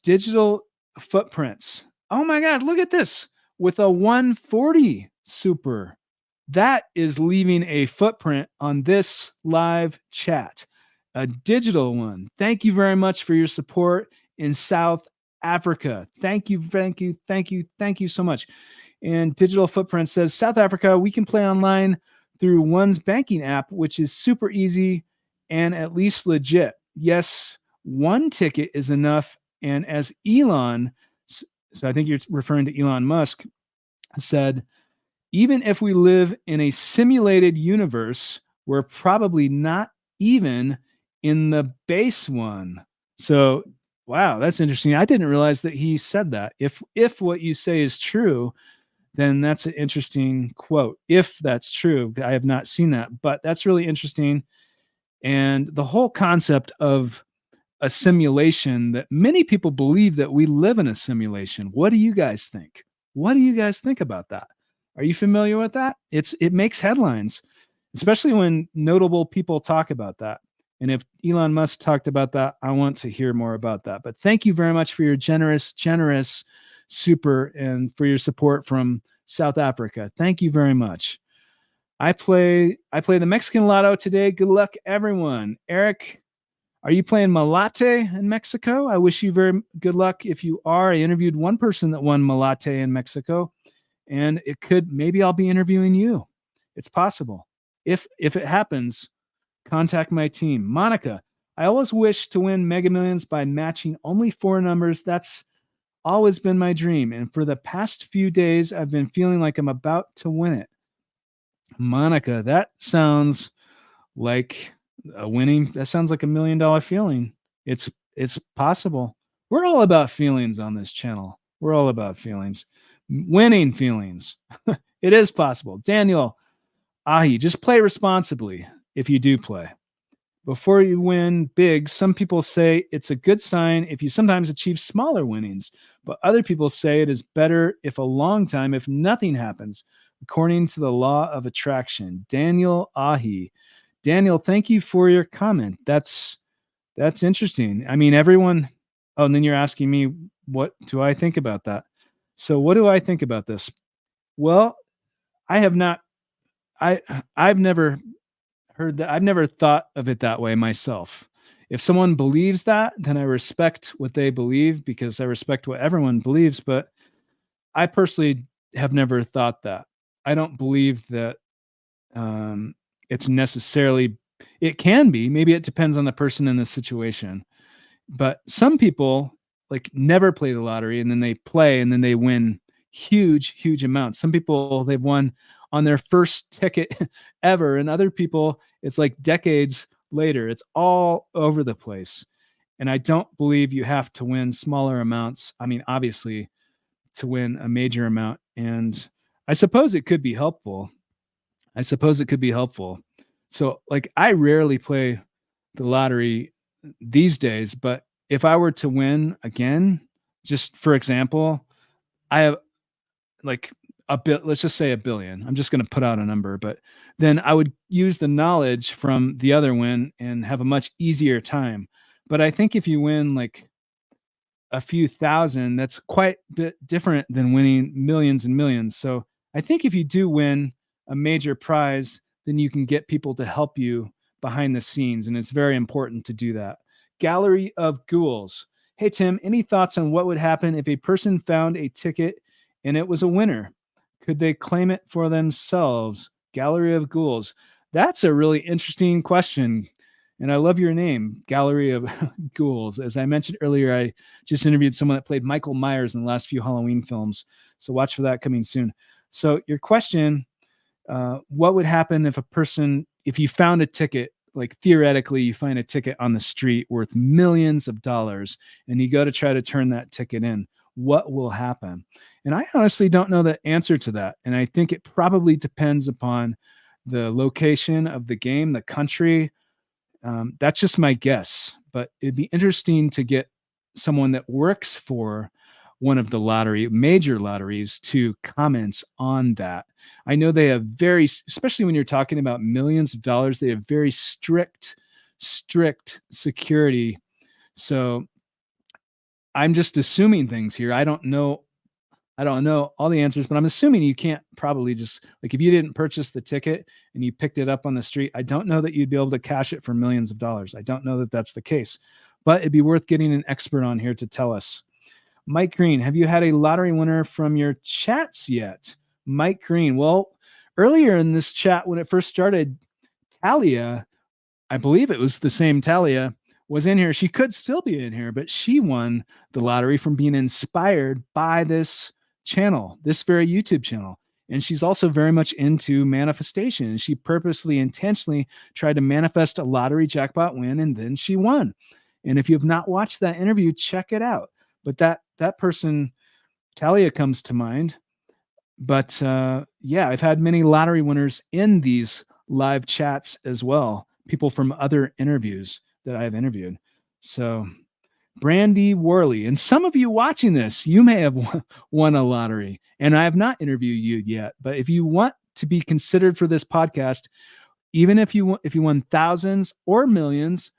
Digital footprints. Oh my God, look at this. With a 140 super. That is leaving a footprint on this live chat. a digital one. Thank you very much for your support in South Africa. Thank you, thank you, thank you, thank you so much. And Digital Footprint says, South Africa, we can play online through one's banking app, which is super easy and at least legit. Yes, one ticket is enough. And as Elon, so I think you're referring to Elon Musk, said, even if we live in a simulated universe, we're probably not even in the base one. So, wow, that's interesting. I didn't realize that he said that. If what you say is true, then that's an interesting quote. If that's true, I have not seen that, but that's really interesting. And the whole concept of a simulation, that many people believe that we live in a simulation. What do you guys think? What do you guys think about that? Are you familiar with that? It makes headlines, especially when notable people talk about that. And if Elon Musk talked about that, I want to hear more about that. But thank you very much for your generous super and for your support from South Africa. Thank you very much. I play the Mexican Lotto today. Good luck, everyone. Eric, are you playing Malate in Mexico? I wish you very good luck if you are. I interviewed one person that won Malate in Mexico, and maybe I'll be interviewing you. It's possible. If it happens, contact my team. Monica, I always wish to win Mega Millions by matching only 4 numbers. That's always been my dream. And for the past few days, I've been feeling like I'm about to win it. Monica, that sounds like that sounds like $1 million feeling. It's possible. We're all about feelings on this channel. We're all about feelings, winning feelings. It is possible. Daniel Ahi, just play responsibly if you do play. Before you win big, some people say it's a good sign if you sometimes achieve smaller winnings, but other people say it is better if nothing happens, according to the law of attraction. Daniel Ahi. Daniel, thank you for your comment. That's interesting. I mean, everyone. Oh, and then you're asking me, what do I think about that? So what do I think about this? Well, I've never heard that. I've never thought of it that way myself. If someone believes that, then I respect what they believe because I respect what everyone believes. But I personally have never thought that. I don't believe that it's necessarily, it can be, maybe it depends on the person in the situation. But some people like never play the lottery and then they play and then they win huge amounts. Some people, they've won on their first ticket ever, and other people, it's like decades later. It's all over the place. And I don't believe you have to win smaller amounts. I mean, obviously, to win a major amount. And I suppose it could be helpful. So, like, I rarely play the lottery these days, but if I were to win again, just for example, I have like let's just say $1 billion. I'm just going to put out a number, but then I would use the knowledge from the other win and have a much easier time. But I think if you win like a few thousand, that's quite a bit different than winning millions and millions. So I think if you do win a major prize, then you can get people to help you behind the scenes. And it's very important to do that. Gallery of Ghouls. Hey, Tim, any thoughts on what would happen if a person found a ticket and it was a winner? Could they claim it for themselves? Gallery of Ghouls. That's a really interesting question. And I love your name, Gallery of Ghouls. As I mentioned earlier, I just interviewed someone that played Michael Myers in the last few Halloween films. So watch for that coming soon. So your question, what would happen if you found a ticket, like theoretically you find a ticket on the street worth millions of dollars and you go to try to turn that ticket in, what will happen? And I honestly don't know the answer to that. And I think it probably depends upon the location of the game, the country. That's just my guess, but it'd be interesting to get someone that works for one of the major lotteries to comment on that. I know they have especially when you're talking about millions of dollars, they have very strict security. So I'm just assuming things here. I don't know I don't know all the answers, but I'm assuming you can't probably just, like, if you didn't purchase the ticket and you picked it up on the street, I don't know that you'd be able to cash it for millions of dollars. I don't know that that's the case, but it'd be worth getting an expert on here to tell us. Mike Green, have you had a lottery winner from your chats yet? Mike Green. Well, earlier in this chat, when it first started, Talia, I believe it was the same Talia, was in here. She could still be in here, but she won the lottery from being inspired by this channel, this very YouTube channel. And she's also very much into manifestation. She purposely, intentionally tried to manifest a lottery jackpot win, and then she won. And if you have not watched that interview, check it out. But that person, Talia, comes to mind. But yeah, I've had many lottery winners in these live chats as well. People from other interviews that I've interviewed. So Brandy Worley, and some of you watching this, you may have won a lottery, and I have not interviewed you yet. But if you want to be considered for this podcast, even if you won thousands or millions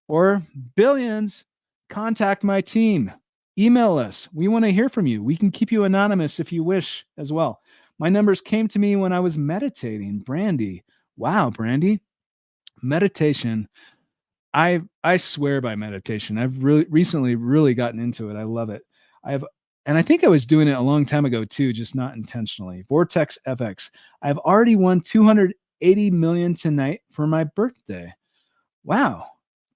or billions, contact my team. Email us. We want to hear from you. We can keep you anonymous if you wish as well. My numbers came to me when I was meditating. Brandy. Wow, Brandy. Meditation. I swear by meditation. I've recently really gotten into it. I love it. And I think I was doing it a long time ago too, just not intentionally. Vortex FX. I've already won 280 million tonight for my birthday. Wow.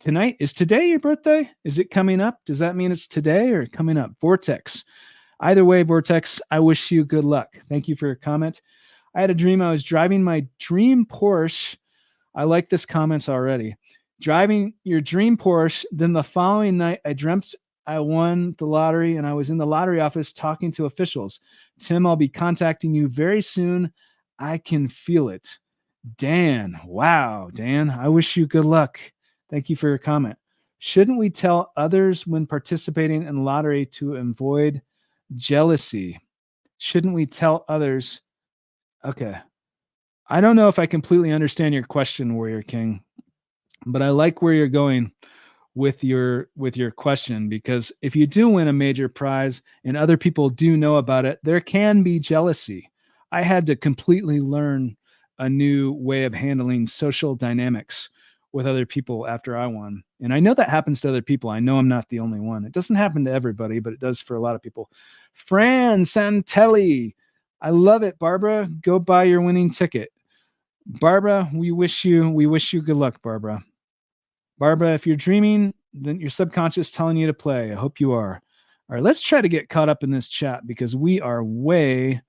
Tonight, is today your birthday? Is it coming up? Does that mean it's today or coming up? Vortex. Either way, Vortex, I wish you good luck. Thank you for your comment. I had a dream I was driving my dream Porsche. I like this comment already. Driving your dream Porsche. Then the following night, I dreamt I won the lottery and I was in the lottery office talking to officials. Tim, I'll be contacting you very soon. I can feel it. Dan. Wow, Dan. I wish you good luck. Thank you for your comment. Shouldn't we tell others when participating in lottery to avoid jealousy? Shouldn't we tell others? Okay. I don't know if I completely understand your question, Warrior King, but I like where you're going with your question, because if you do win a major prize and other people do know about it, there can be jealousy. I had to completely learn a new way of handling social dynamics with other people after I won. And I know that happens to other people. I know I'm not the only one. It doesn't happen to everybody, but it does for a lot of people. Fran Santelli. I love it, Barbara. Go buy your winning ticket. Barbara, we wish you good luck, Barbara. Barbara, if you're dreaming, then your subconscious telling you to play. I hope you are. All right, let's try to get caught up in this chat because we are way,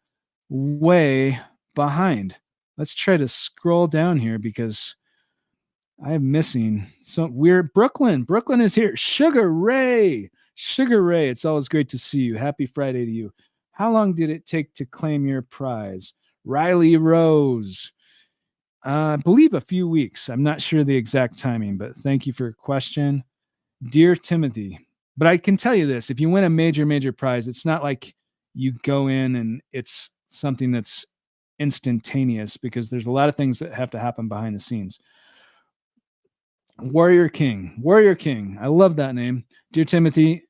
way behind. Let's try to scroll down here because I'm missing. So we're Brooklyn. Brooklyn is here. Sugar Ray. Sugar Ray. It's always great to see you. Happy Friday to you. How long did it take to claim your prize? Riley Rose. I believe a few weeks. I'm not sure the exact timing, but thank you for your question. Dear Timothy. But I can tell you this. If you win a major, major prize, it's not like you go in and it's something that's instantaneous because there's a lot of things that have to happen behind the scenes. Warrior King. Warrior King. I love that name. Dear Timothy,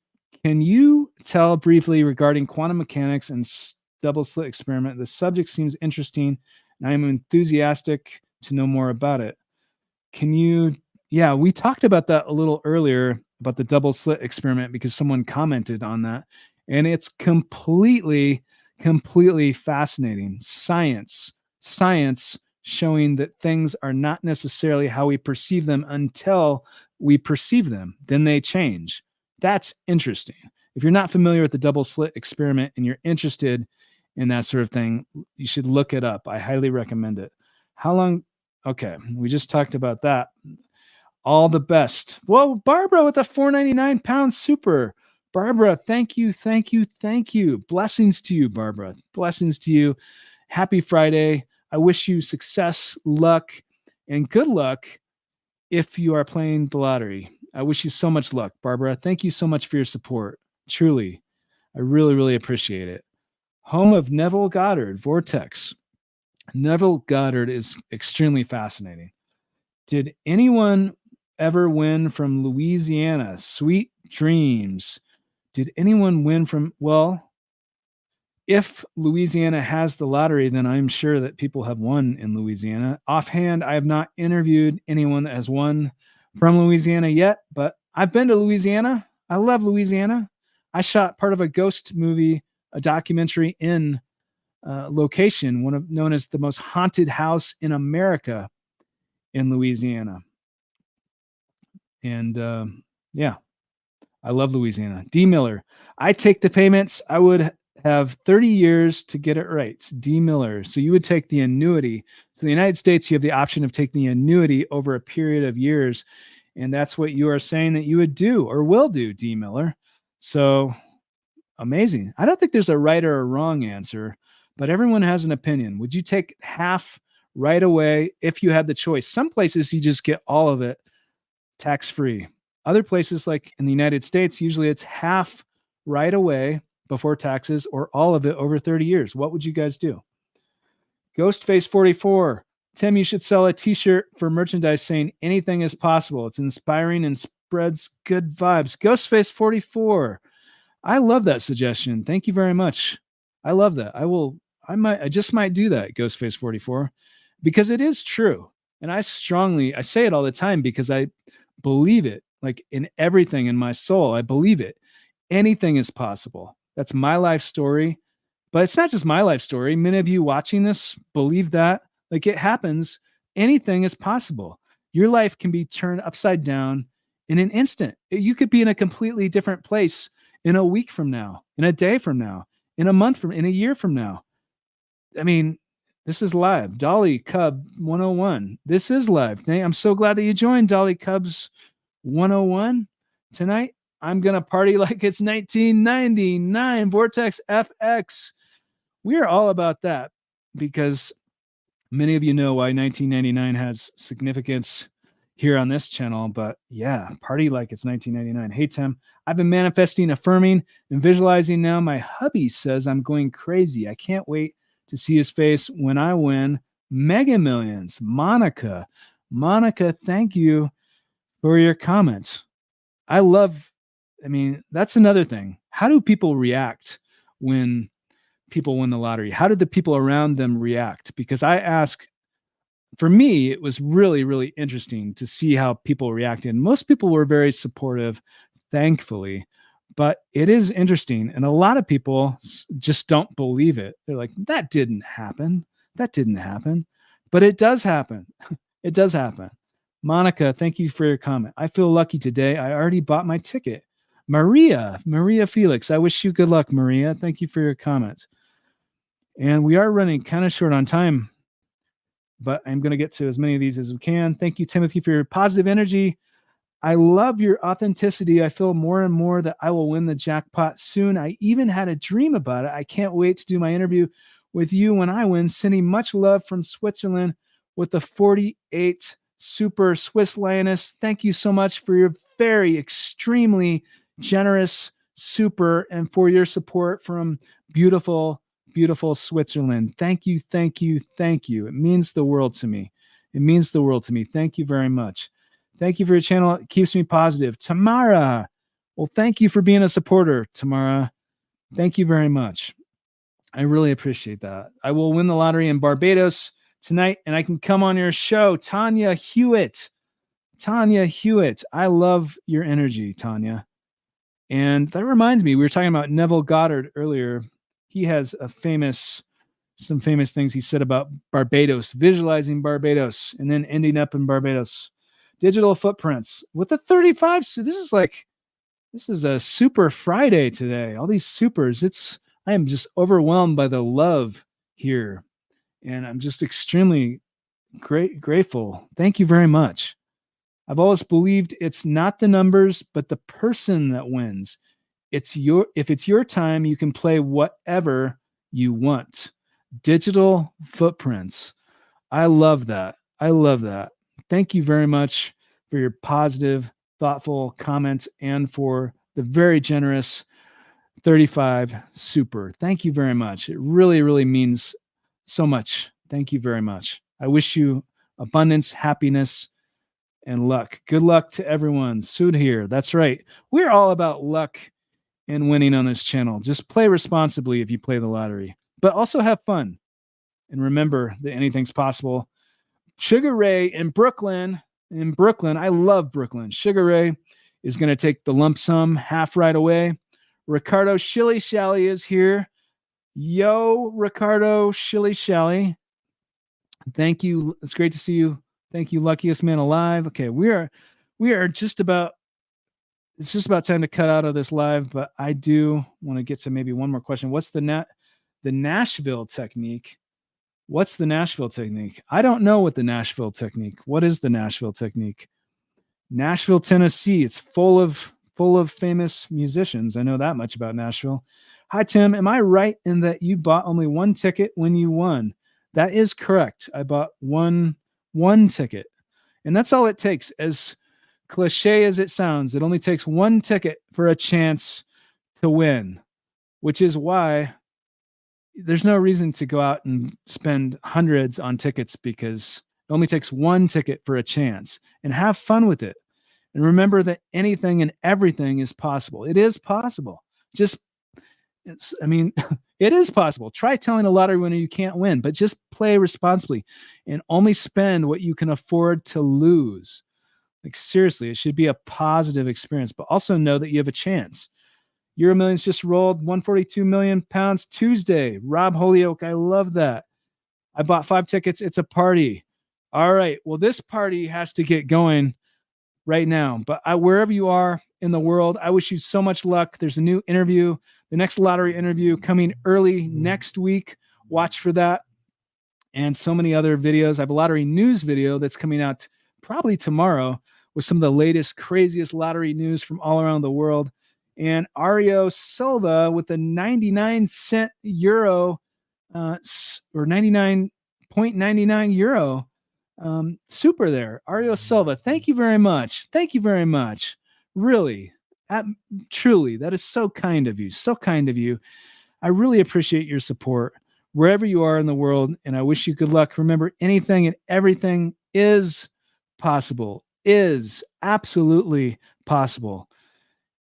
can you tell briefly regarding quantum mechanics and double slit experiment? The subject seems interesting, and I am enthusiastic to know more about it. Can you? Yeah, we talked about that a little earlier about the double slit experiment because someone commented on that, and it's completely fascinating. Science showing that things are not necessarily how we perceive them until we perceive them. Then they change. That's interesting. If you're not familiar with the double slit experiment and you're interested in that sort of thing, you should look it up. I highly recommend it. How long? Okay, we just talked about that. All the best. Well, Barbara with a £4.99 super. Barbara, thank you. Blessings to you, Barbara. Blessings to you. Happy Friday. I wish you success, luck, and good luck if you are playing the lottery. I wish you so much luck, Barbara. Thank you so much for your support. Truly, I really, really appreciate it. Home of Neville Goddard, Vortex. Neville Goddard is extremely fascinating. Did anyone ever win from Louisiana? Sweet dreams. Did anyone win from, well, if Louisiana has the lottery, then I'm sure that people have won in Louisiana. Offhand, I have not interviewed anyone that has won from Louisiana yet, but I've been to Louisiana. I love Louisiana. I shot part of a ghost movie, a documentary in location, known as the most haunted house in America in Louisiana. And yeah, I love Louisiana. D. Miller, I take the payments. I would have 30 years to get it right. D. Miller. So you would take the annuity. So in the United States, you have the option of taking the annuity over a period of years. And that's what you are saying that you would do or will do, D. Miller. So amazing. I don't think there's a right or a wrong answer, but everyone has an opinion. Would you take half right away if you had the choice? Some places you just get all of it tax-free. Other places, like in the United States, usually it's half right away before taxes or all of it over 30 years. What would you guys do? Ghostface44. Tim, you should sell a t-shirt for merchandise saying anything is possible. It's inspiring and spreads good vibes. Ghostface44. I love that suggestion. Thank you very much. I love that. I just might do that, Ghostface44, because it is true. And I say it all the time because I believe it, like in everything in my soul. I believe it. Anything is possible. That's my life story. But it's not just my life story. Many of you watching this believe that. Like, it happens. Anything is possible. Your life can be turned upside down in an instant. You could be in a completely different place in a week from now, in a day from now, in a month in a year from now. I mean, this is live. Dolly Cub 101. This is live. I'm so glad that you joined Dolly Cubs 101 tonight. I'm going to party like it's 1999. Vortex FX. We are all about that because many of you know why 1999 has significance here on this channel. But yeah, party like it's 1999. Hey, Tim, I've been manifesting, affirming, and visualizing now. My hubby says I'm going crazy. I can't wait to see his face when I win Mega Millions. Monica, thank you for your comments. That's another thing. How do people react when people win the lottery? How did the people around them react? Because for me, it was really, really interesting to see how people reacted. Most people were very supportive, thankfully, but it is interesting. And a lot of people just don't believe it. They're like, that didn't happen. But it does happen. It does happen. Monica, thank you for your comment. I feel lucky today. I already bought my ticket. Maria Felix, I wish you good luck, Maria. Thank you for your comments. And we are running kind of short on time, but I'm going to get to as many of these as we can. Thank you, Timothy, for your positive energy. I love your authenticity. I feel more and more that I will win the jackpot soon. I even had a dream about it. I can't wait to do my interview with you when I win. Sending much love from Switzerland with the 48 Super Swiss Lioness. Thank you so much for your very extremely generous super and for your support from beautiful Switzerland. Thank you. It means the world to me. Thank you very much. Thank you for your channel. It keeps me positive. Tamara. Well, thank you for being a supporter, Tamara. Thank you very much. I really appreciate that. I will win the lottery in Barbados tonight, and I can come on your show. Tanya Hewitt. I love your energy, Tanya. And that reminds me, we were talking about Neville Goddard earlier. He has some famous things he said about Barbados, visualizing Barbados, and then ending up in Barbados. Digital footprints with the 35. So this is a super Friday today. All these supers. I am just overwhelmed by the love here. And I'm just extremely grateful. Thank you very much. I've always believed it's not the numbers, but the person that wins. If it's your time, you can play whatever you want. Digital footprints. I love that. Thank you very much for your positive, thoughtful comments and for the very generous 35 super. Thank you very much. It really, really means so much. Thank you very much. I wish you abundance, happiness, and luck. Good luck to everyone. Sudhir, that's right. We're all about luck and winning on this channel. Just play responsibly if you play the lottery, but also have fun. And remember that anything's possible. Sugar Ray in Brooklyn, I love Brooklyn. Sugar Ray is going to take the lump sum half right away. Ricardo Shilly Shally is here. Yo, Ricardo Shilly Shally. Thank you. It's great to see you. Thank you, luckiest man alive. Okay, we are just about, it's just about time to cut out of this live, but I do want to get to maybe one more question. What's the Nashville technique? What's the Nashville technique? I don't know what the Nashville technique. What is the Nashville technique? Nashville, Tennessee. It's full of famous musicians. I know that much about Nashville. Hi, Tim. Am I right in that you bought only one ticket when you won? That is correct. I bought one ticket, and that's all it takes. As cliche as it sounds, it only takes one ticket for a chance to win, which is why there's no reason to go out and spend hundreds on tickets, because it only takes one ticket for a chance. And have fun with it. And remember that anything and everything is possible. It is possible. It is possible. Try telling a lottery winner you can't win, but just play responsibly and only spend what you can afford to lose. Like, seriously, it should be a positive experience, but also know that you have a chance. Euro Millions just rolled 142 million pounds Tuesday. Rob Holyoke, I love that. I bought 5 tickets. It's a party. All right. Well, this party has to get going right now. But wherever you are in the world, I wish you so much luck. There's a new interview, the next lottery interview coming early next week. Watch for that. And so many other videos. I have a lottery news video that's coming out probably tomorrow with some of the latest, craziest lottery news from all around the world. And Ario Silva with the 99-cent euro or 99.99 euro super there. Ario Silva, thank you very much. Thank you very much. Really, truly, that is so kind of you. So kind of you. I really appreciate your support wherever you are in the world, and I wish you good luck. Remember, anything and everything is possible, is absolutely possible.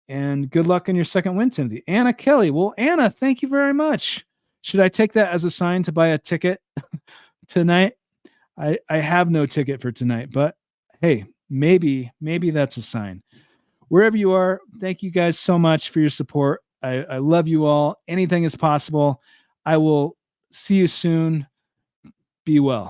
And good luck on your second win, Timothy. Anna Kelly. Well, Anna, thank you very much. Should I take that as a sign to buy a ticket tonight? I have no ticket for tonight, but hey, maybe that's a sign. Wherever you are, thank you guys so much for your support. I love you all. Anything is possible. I will see you soon. Be well.